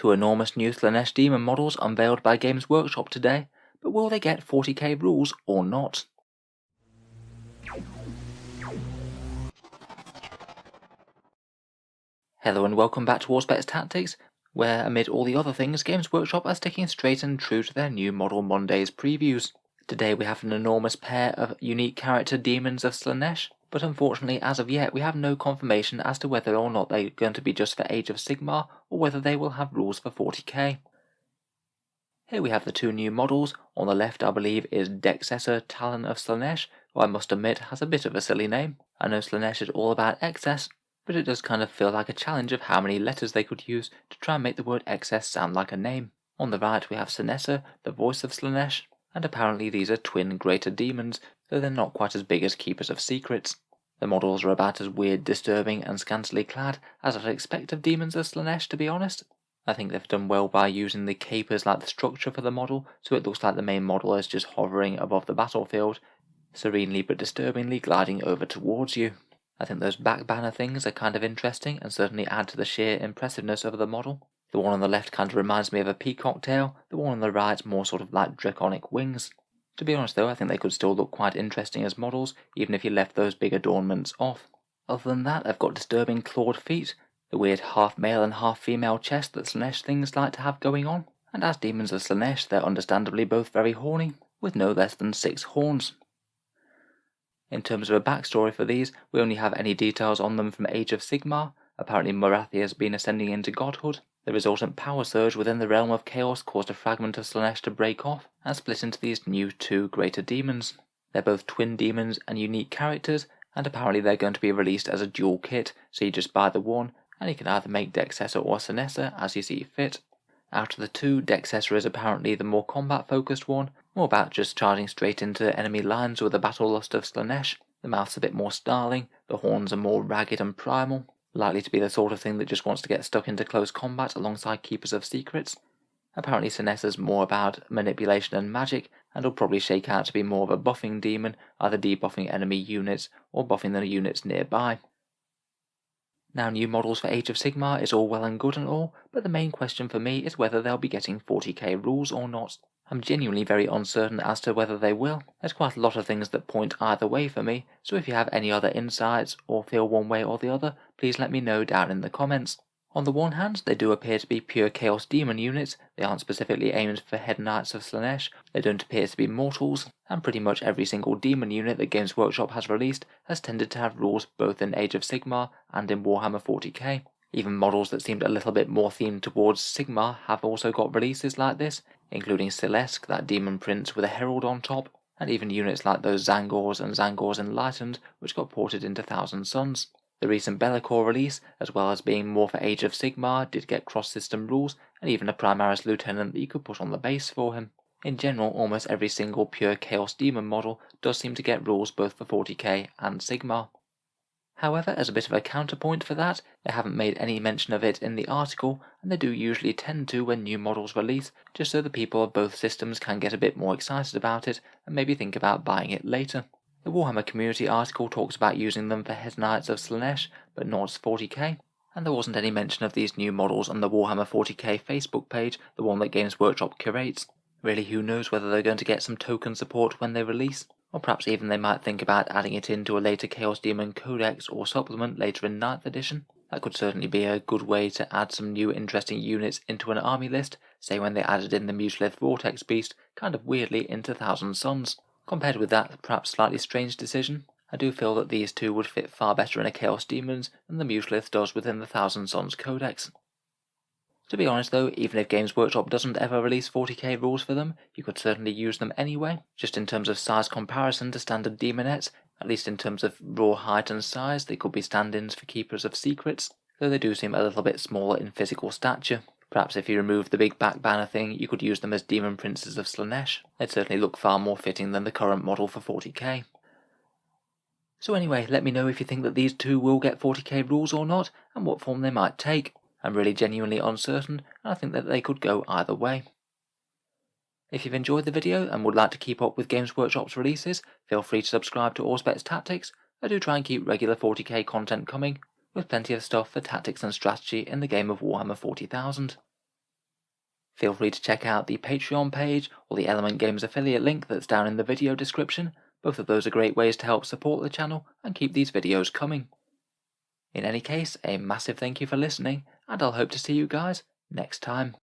Two enormous new Slaanesh demon models unveiled by Games Workshop today, but will they get 40k rules or not? Hello and welcome back to Warspets Tactics, where amid all the other things, Games Workshop are sticking straight and true to their new Model Mondays previews. Today we have an enormous pair of unique character Daemons of Slaanesh, but unfortunately as of yet we have no confirmation as to whether or not they're going to be just for Age of Sigmar, or whether they will have rules for 40k. Here we have the two new models. On the left I believe is Dexcessa, Talon of Slaanesh, who I must admit has a bit of a silly name. I know Slaanesh is all about excess, but it does kind of feel like a challenge of how many letters they could use to try and make the word excess sound like a name. On the right we have Synessa, the voice of Slaanesh, and apparently these are twin greater demons, though they're not quite as big as Keepers of Secrets. The models are about as weird, disturbing and scantily clad as I'd expect of Daemons of Slaanesh, to be honest. I think they've done well by using the capers like the structure for the model, so it looks like the main model is just hovering above the battlefield, serenely but disturbingly gliding over towards you. I think those back banner things are kind of interesting and certainly add to the sheer impressiveness of the model. The one on the left kind of reminds me of a peacock tail, the one on the right more sort of like draconic wings. To be honest though, I think they could still look quite interesting as models, even if you left those big adornments off. Other than that, they've got disturbing clawed feet, the weird half male and half female chest that Slaanesh things like to have going on, and as Daemons of Slaanesh they're understandably both very horny, with no less than 6 horns. In terms of a backstory for these, we only have any details on them from Age of Sigmar. Apparently Morathi has been ascending into godhood. The resultant power surge within the realm of chaos caused a fragment of Slaanesh to break off and split into these new two greater demons. They're both twin demons and unique characters, and apparently they're going to be released as a dual kit, so you just buy the one, and you can either make Dexcessa or Synessa as you see fit. Out of the two, Dexcessa is apparently the more combat-focused one, more about just charging straight into enemy lines with the battle lust of Slaanesh. The mouth's a bit more snarling, the horns are more ragged and primal, likely to be the sort of thing that just wants to get stuck into close combat alongside Keepers of Secrets. Apparently Synessa's more about manipulation and magic, and will probably shake out to be more of a buffing demon, either debuffing enemy units or buffing the units nearby. Now, new models for Age of Sigmar is all well and good and all, but the main question for me is whether they'll be getting 40k rules or not. I'm genuinely very uncertain as to whether they will. There's quite a lot of things that point either way for me, so if you have any other insights or feel one way or the other, please let me know down in the comments. On the one hand, they do appear to be pure Chaos Demon units, they aren't specifically aimed for Head Knights of Slaanesh, they don't appear to be mortals, and pretty much every single demon unit that Games Workshop has released has tended to have rules both in Age of Sigmar and in Warhammer 40k. Even models that seemed a little bit more themed towards Sigmar have also got releases like this, including Celeste, that demon prince with a herald on top, and even units like those Zangors and Zangors Enlightened, which got ported into Thousand Suns. The recent Bellicor release, as well as being more for Age of Sigmar, did get cross-system rules, and even a Primaris Lieutenant that you could put on the base for him. In general, almost every single pure Chaos Demon model does seem to get rules both for 40k and Sigmar. However, as a bit of a counterpoint for that, they haven't made any mention of it in the article, and they do usually tend to when new models release, just so the people of both systems can get a bit more excited about it, and maybe think about buying it later. The Warhammer community article talks about using them for Head Knights of Slaanesh, but not 40k, and there wasn't any mention of these new models on the Warhammer 40k Facebook page, the one that Games Workshop curates. Really, who knows whether they're going to get some token support when they release, or perhaps even they might think about adding it into a later Chaos Demon Codex or supplement later in 9th edition. That could certainly be a good way to add some new interesting units into an army list, say when they added in the Mutalith Vortex Beast kind of weirdly into Thousand Suns. Compared with that perhaps slightly strange decision, I do feel that these two would fit far better in a Chaos Demons than the Mutalith does within the Thousand Suns Codex. To be honest though, even if Games Workshop doesn't ever release 40k rules for them, you could certainly use them anyway, just in terms of size comparison to standard demonettes, at least in terms of raw height and size, they could be stand-ins for Keepers of Secrets, though they do seem a little bit smaller in physical stature. Perhaps if you remove the big back banner thing, you could use them as Demon Princes of Slaanesh. They'd certainly look far more fitting than the current model for 40k. So anyway, let me know if you think that these two will get 40k rules or not, and what form they might take. I'm really genuinely uncertain, and I think that they could go either way. If you've enjoyed the video and would like to keep up with Games Workshop's releases, feel free to subscribe to Warspets Tactics. I do try and keep regular 40k content coming, with plenty of stuff for tactics and strategy in the game of Warhammer 40,000. Feel free to check out the Patreon page or the Element Games affiliate link that's down in the video description. Both of those are great ways to help support the channel and keep these videos coming. In any case, a massive thank you for listening, and I'll hope to see you guys next time.